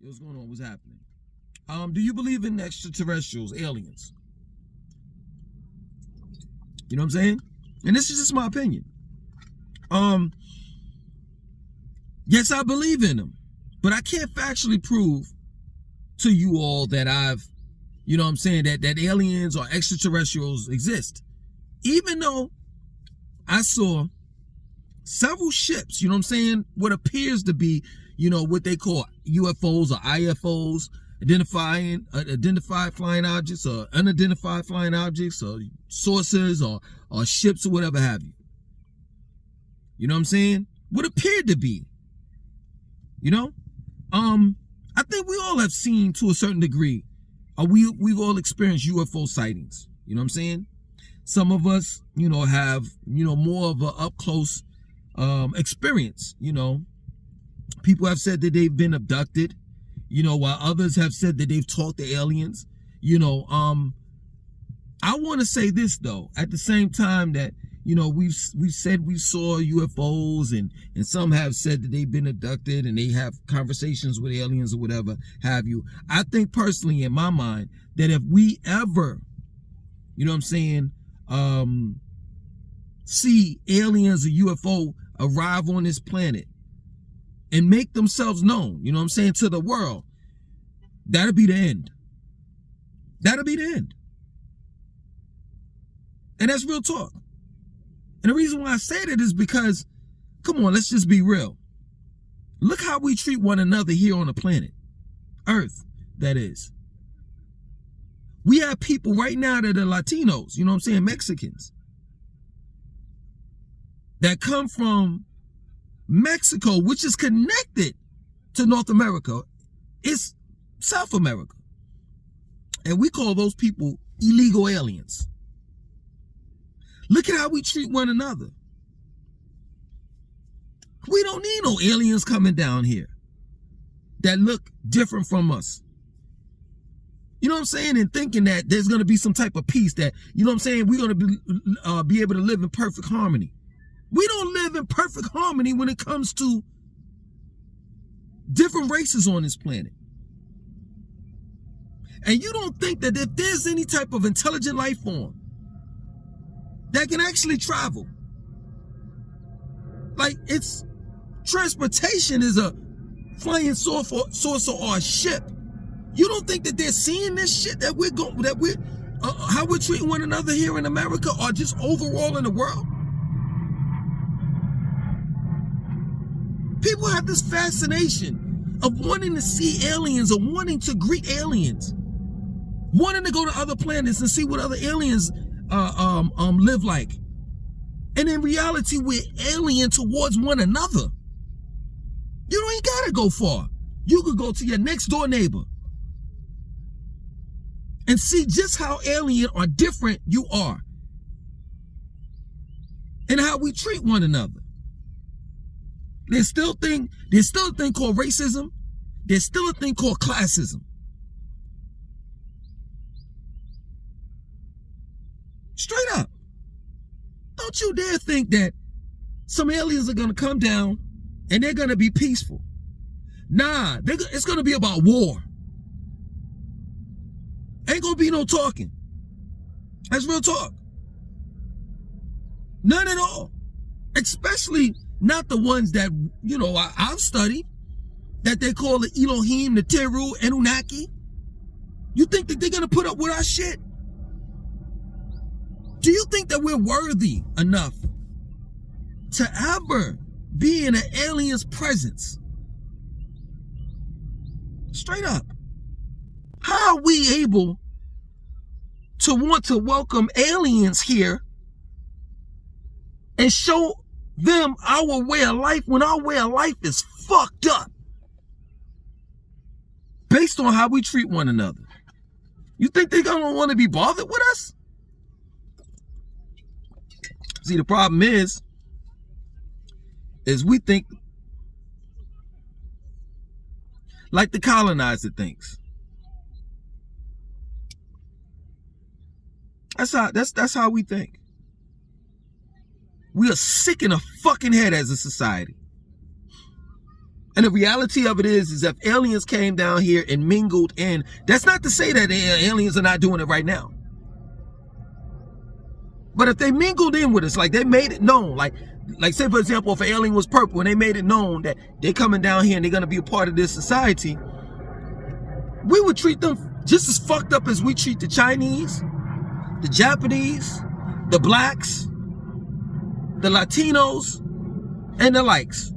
What's going on? What's happening? Do you believe in extraterrestrials, aliens? You know what I'm saying? And this is just my opinion. Yes, I believe in them, but I can't factually prove to you all that I've, you know what I'm saying, that aliens or extraterrestrials exist. Even though I saw several ships, you know what I'm saying, what appears to be, you know, what they call UFOs or IFOs, identified flying objects or unidentified flying objects or sources or ships or whatever have you. You know what I'm saying? What appeared to be. You know? I think we all have seen to a certain degree, we've all experienced UFO sightings. You know what I'm saying? Some of us, you know, have, you know, more of a up close experience. You know, people have said that they've been abducted, you know, while others have said that they've talked to aliens. You know, I want to say this though, at the same time that, you know, we've said we saw UFOs and some have said that they've been abducted and they have conversations with aliens or whatever have you. I think personally in my mind that if we ever, you know what I'm saying, see aliens or UFO arrive on this planet and make themselves known, you know what I'm saying, to the world, that'll be the end. That'll be the end. And that's real talk. And the reason why I say that is because, come on, let's just be real. Look how we treat one another here on the planet. Earth, that is. We have people right now that are Latinos, you know what I'm saying, Mexicans, that come from Mexico, which is connected to North America. It's South America. And we call those people illegal aliens. Look at how we treat one another. We don't need no aliens coming down here that look different from us. You know what I'm saying? And thinking that there's going to be some type of peace that, you know what I'm saying, we're going to be able to live in perfect harmony. We don't live in perfect harmony when it comes to different races on this planet. And you don't think that if there's any type of intelligent life form that can actually travel, like it's transportation is a flying saucer or a ship, you don't think that they're seeing this shit that we're how we're treating one another here in America or just overall in the world? People have this fascination of wanting to see aliens or wanting to greet aliens, wanting to go to other planets and see what other aliens live like. And in reality, we're alien towards one another. You don't even gotta go far. You could go to your next door neighbor and see just how alien or different you are and how we treat one another. There's still a thing called racism. There's still a thing called classism. Straight up. Don't you dare think that some aliens are going to come down and they're going to be peaceful. Nah, it's going to be about war. Ain't going to be no talking. That's real talk. None at all. Especially not the ones that, you know, I've studied, that they call the Elohim, the Teru, Anunnaki. You think that they're going to put up with our shit? Do you think that we're worthy enough to ever be in an alien's presence? Straight up. How are we able to want to welcome aliens here and show them our way of life when our way of life is fucked up based on how we treat one another? You think they're gonna want to be bothered with us? See, the problem is we think like the colonizer thinks. That's how we think. We are sick in the fucking head as a society. And the reality of it is if aliens came down here and mingled in, that's not to say that aliens are not doing it right now. But if they mingled in with us, like they made it known, like say for example, if an alien was purple and they made it known that they're coming down here and they're going to be a part of this society, we would treat them just as fucked up as we treat the Chinese, the Japanese, the blacks, the Latinos, and the likes.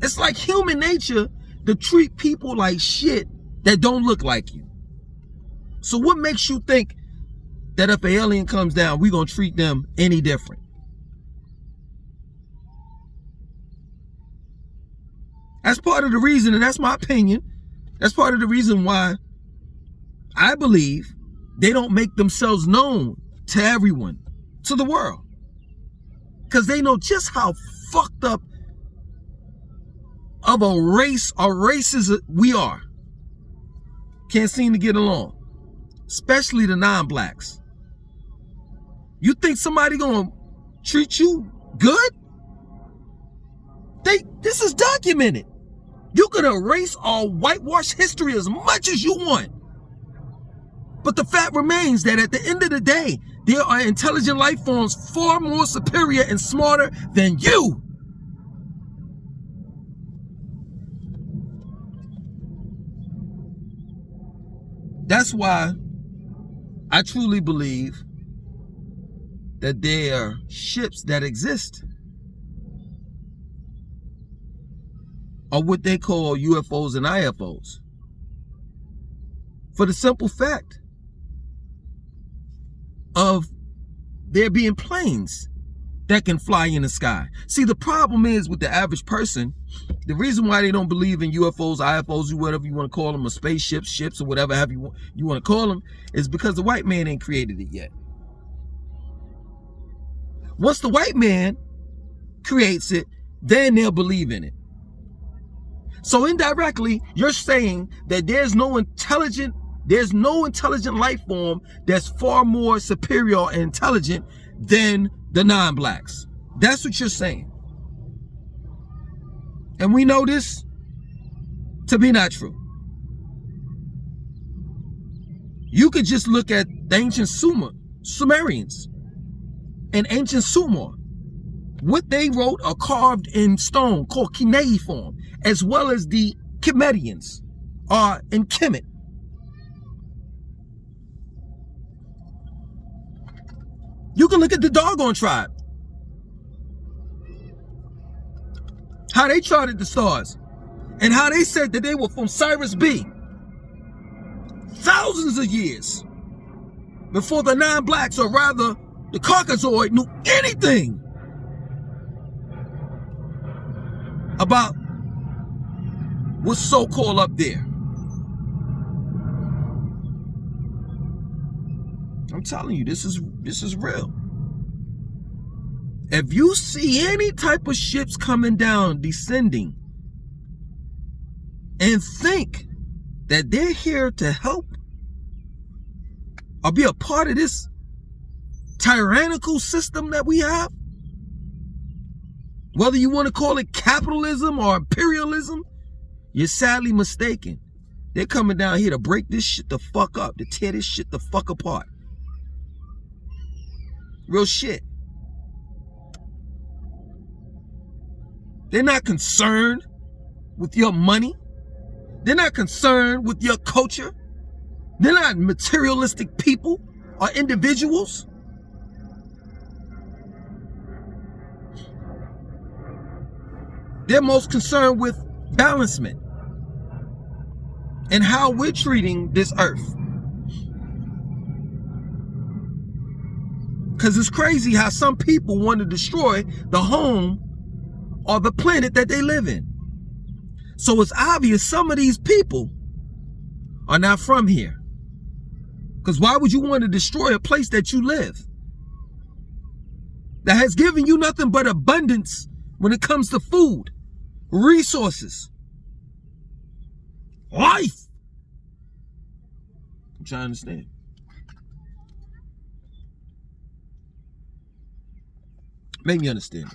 It's like human nature to treat people like shit that don't look like you. So what makes you think that if an alien comes down, we're going to treat them any different? That's part of the reason, and that's my opinion, that's part of the reason why I believe they don't make themselves known to everyone, to the world. Because they know just how fucked up of a race or races we are. Can't seem to get along. Especially the non-blacks. You think somebody gonna treat you good? This is documented. You can erase or whitewash history as much as you want. But the fact remains that at the end of the day, there are intelligent life forms far more superior and smarter than you. That's why I truly believe that there are ships that exist, or what they call UFOs and IFOs. For the simple fact of there being planes that can fly in the sky. See, the problem is with the average person, the reason why they don't believe in UFOs, IFOs, whatever you want to call them, or spaceships, ships, or whatever you want to call them, is because the white man ain't created it yet. Once the white man creates it, then they'll believe in it. So indirectly, you're saying that there's no intelligent life form that's far more superior and intelligent than the non-blacks. That's what you're saying. And we know this to be not true. You could just look at the ancient Sumerians and ancient Sumer. What they wrote or carved in stone called cuneiform, as well as the Chimedians are in Kemet. You can look at the doggone tribe. How they charted the stars. And how they said that they were from Cyrus B. Thousands of years before the non-blacks, or rather the Caucasoid, knew anything about what's so-called up there. I'm telling you, this is real. If you see any type of ships coming down, descending, and think that they're here to help or be a part of this tyrannical system that we have, whether you want to call it capitalism or imperialism, you're sadly mistaken. They're coming down here to break this shit the fuck up, to tear this shit the fuck apart. Real shit. They're not concerned with your money. They're not concerned with your culture. They're not materialistic people or individuals. They're most concerned with balancement and how we're treating this earth. Because it's crazy how some people want to destroy the home or the planet that they live in. So it's obvious some of these people are not from here. Because why would you want to destroy a place that you live, that has given you nothing but abundance when it comes to food, resources, life? I'm trying to understand. Make me understand.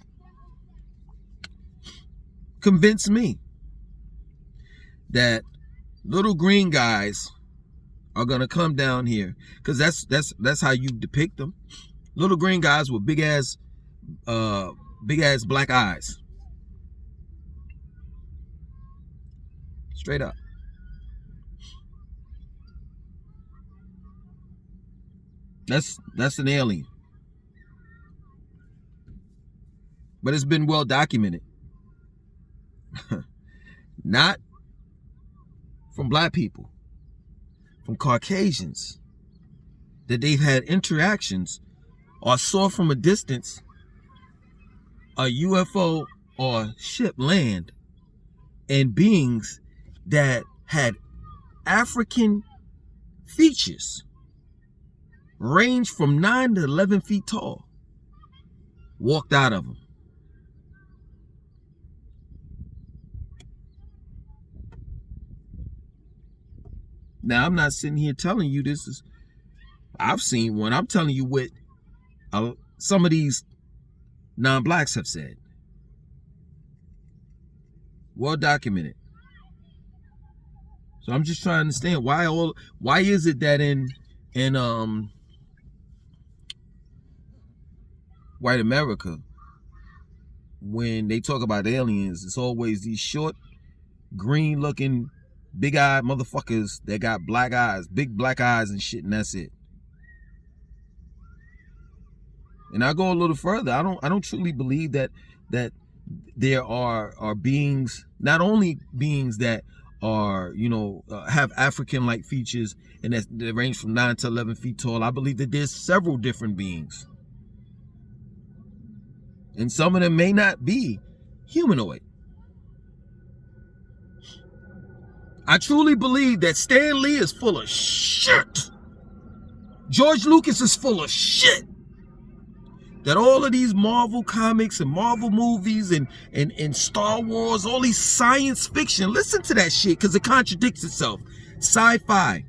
Convince me that little green guys are gonna come down here, because that's how you depict them. Little green guys with big ass black eyes. Straight up. That's an alien. But it's been well documented. Not from black people, from Caucasians, that they've had interactions or saw from a distance a UFO or ship land and beings that had African features, range from 9 to 11 feet tall, walked out of them. Now, I'm not sitting here telling you this is, I've seen one. I'm telling you what some of these non-blacks have said. Well documented. So I'm just trying to understand why is it that in white America, when they talk about aliens, it's always these short, green-looking, big-eyed motherfuckers that got black eyes, big black eyes and shit, and that's it. And I go a little further. I don't truly believe that there are beings, not only beings that are, have African-like features and that they range from 9 to 11 feet tall. I believe that there's several different beings. And some of them may not be humanoid. I truly believe that Stan Lee is full of shit. George Lucas is full of shit. That all of these Marvel comics and Marvel movies and Star Wars, all these science fiction, listen to that shit because it contradicts itself. Sci-fi.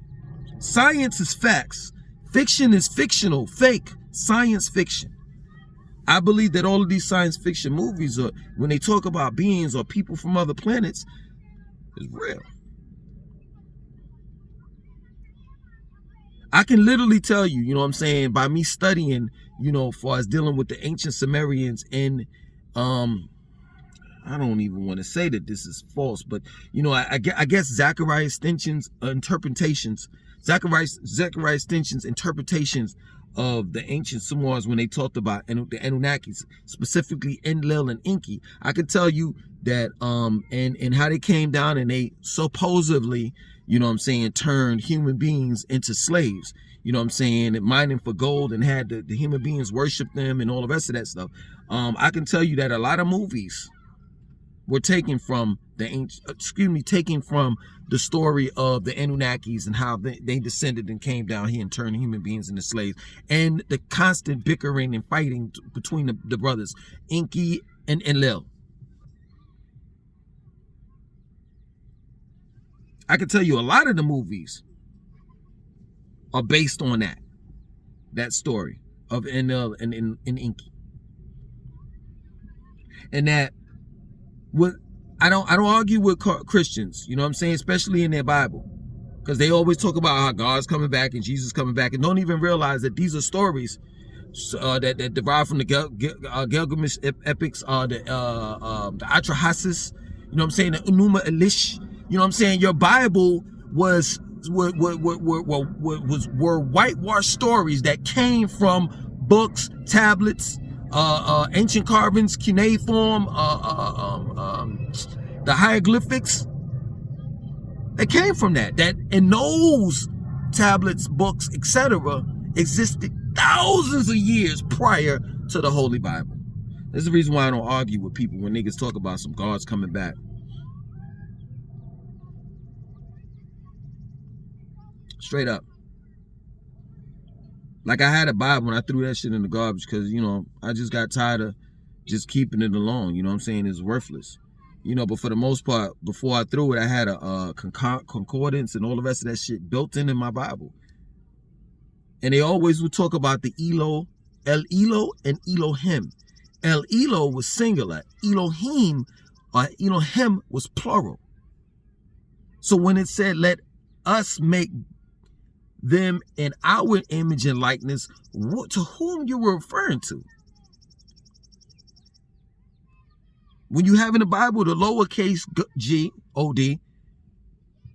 Science is facts. Fiction is fictional, fake, science fiction. I believe that all of these science fiction movies, when they talk about beings or people from other planets, is real. I can literally tell you, you know what I'm saying, by me studying, far as dealing with the ancient Sumerians and, I don't even want to say that this is false, but, I guess Zechariah Stinch's interpretations of the ancient Sumerians when they talked about the Anunnakis, specifically Enlil and Enki. I could tell you that, and how they came down and they supposedly, turned human beings into slaves, and mining for gold and had the human beings worship them and all the rest of that stuff. I can tell you that a lot of movies were taken from taken from the story of the Anunnakis and how they descended and came down here and turned human beings into slaves, and the constant bickering and fighting between the brothers, Enki and Enlil. I can tell you a lot of the movies are based on that story of Enlil and Enki. And that I don't argue with Christians, especially in their Bible, because they always talk about how God's coming back and Jesus coming back, and don't even realize that these are stories that derive from the Gilgamesh epics, the Atrahasis, the Enuma Elish. Your Bible were whitewashed stories that came from books, tablets, ancient carvings, cuneiform, the hieroglyphics. They came from that in those tablets, books, etc. existed thousands of years prior to the Holy Bible. That's the reason why I don't argue with people when niggas talk about some God's coming back. Straight up. Like, I had a Bible and I threw that shit in the garbage because, I just got tired of just keeping it alone. It's worthless. But for the most part, before I threw it, I had a concordance and all the rest of that shit built in my Bible. And they always would talk about the El Elo and Elohim. El Elo was singular. Elohim or Elohim was plural. So when it said, let us make them in our image and likeness, to whom you were referring to? When you have in the Bible the lowercase g, O-D,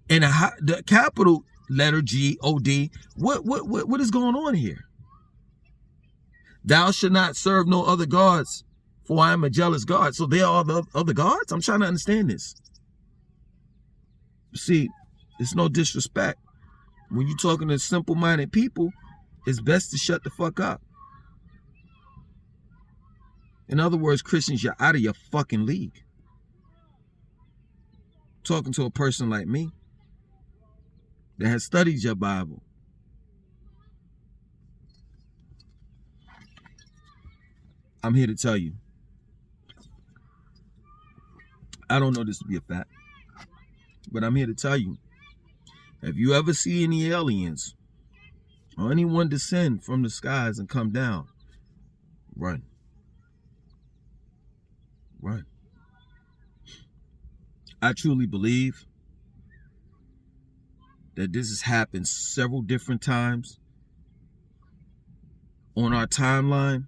and the capital letter G, O-D, what is going on here? Thou shalt not serve no other gods, for I am a jealous God. So there are the other gods? I'm trying to understand this. See, it's no disrespect. When you're talking to simple-minded people, it's best to shut the fuck up. In other words, Christians, you're out of your fucking league. Talking to a person like me that has studied your Bible. I'm here to tell you, I don't know this to be a fact, but I'm here to tell you, if you ever see any aliens or anyone descend from the skies and come down, run. Run. I truly believe that this has happened several different times on our timeline,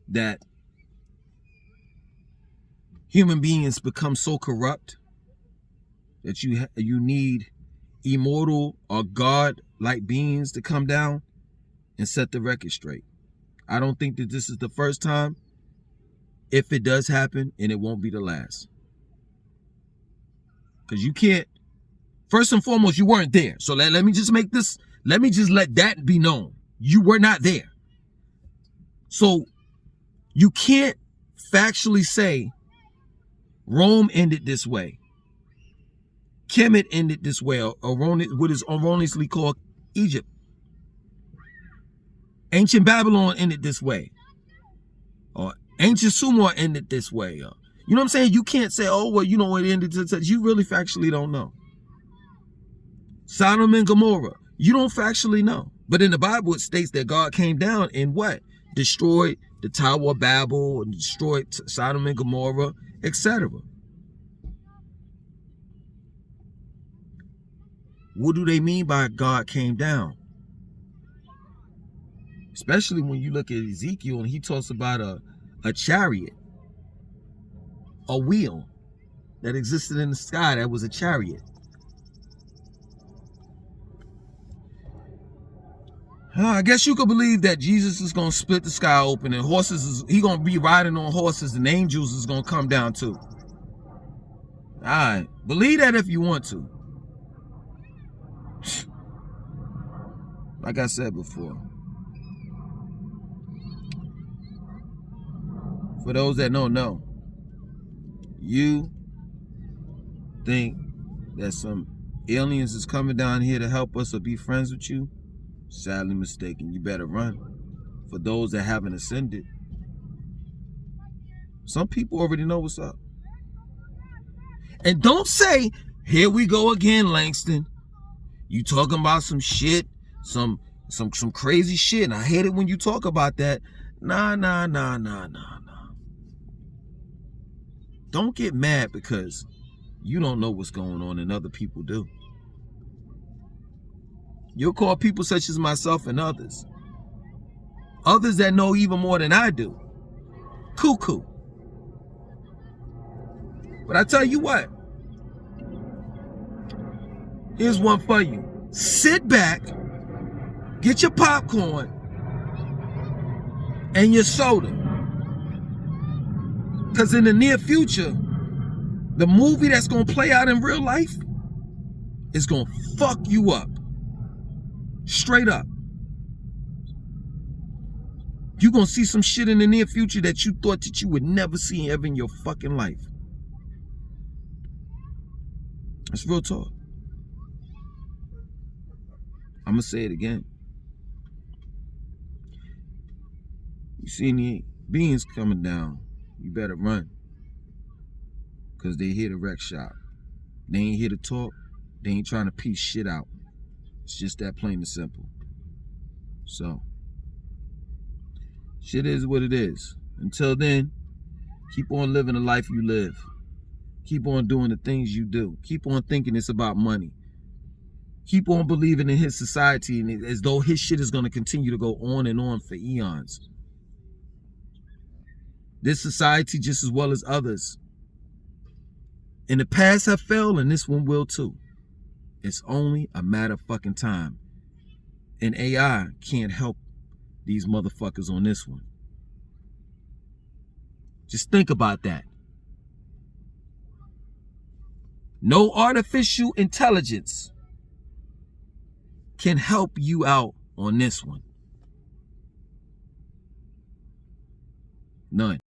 that human beings become so corrupt that you need immortal or God-like beings to come down and set the record straight. I don't think that this is the first time. If it does happen, and it won't be the last. Because you can't, first and foremost, you weren't there. So let me just make this, let me just let that be known. You were not there. So you can't factually say Rome ended this way, Kemet ended this way, or what is erroneously called Egypt. Ancient Babylon ended this way, or ancient Sumer ended this way. You know what I'm saying? You can't say, oh, well, you know, it ended this. You really factually don't know. Sodom and Gomorrah, you don't factually know. But in the Bible, it states that God came down and what? Destroyed the Tower of Babel, and destroyed Sodom and Gomorrah, etc. What do they mean by God came down? Especially when you look at Ezekiel and he talks about a chariot, a wheel that existed in the sky that was a chariot. I guess you could believe that Jesus is going to split the sky open and he going to be riding on horses and angels is going to come down too. All right. Believe that if you want to. Like I said before. For those that don't know, you think that some aliens is coming down here to help us or be friends with you? Sadly mistaken. You better run. For those that haven't ascended, some people already know what's up. And don't say, here we go again, Langston. You talking about some shit, some crazy shit, and I hate it when you talk about that. Nah. Don't get mad because you don't know what's going on and other people do. You'll call people such as myself and others that know even more than I do, cuckoo. But I tell you what, here's one for you. Sit back, get your popcorn and your soda. Because in the near future, the movie that's going to play out in real life is going to fuck you up. Straight up. You're going to see some shit in the near future that you thought that you would never see ever in your fucking life. That's real talk. I'm going to say it again. You see any beings coming down, you better run. Because they here to wreck shop. They ain't here to talk. They ain't trying to piece shit out. It's just that plain and simple. So, Shit is what it is. Until then, keep on living the life you live. Keep on doing the things you do. Keep on thinking it's about money. Keep on believing in his society and as though his shit is going to continue to go on and on for eons. This society, just as well as others in the past, have failed, and this one will too. It's only a matter of fucking time. And AI can't help these motherfuckers on this one. Just think about that. No artificial intelligence can help you out on this one. None.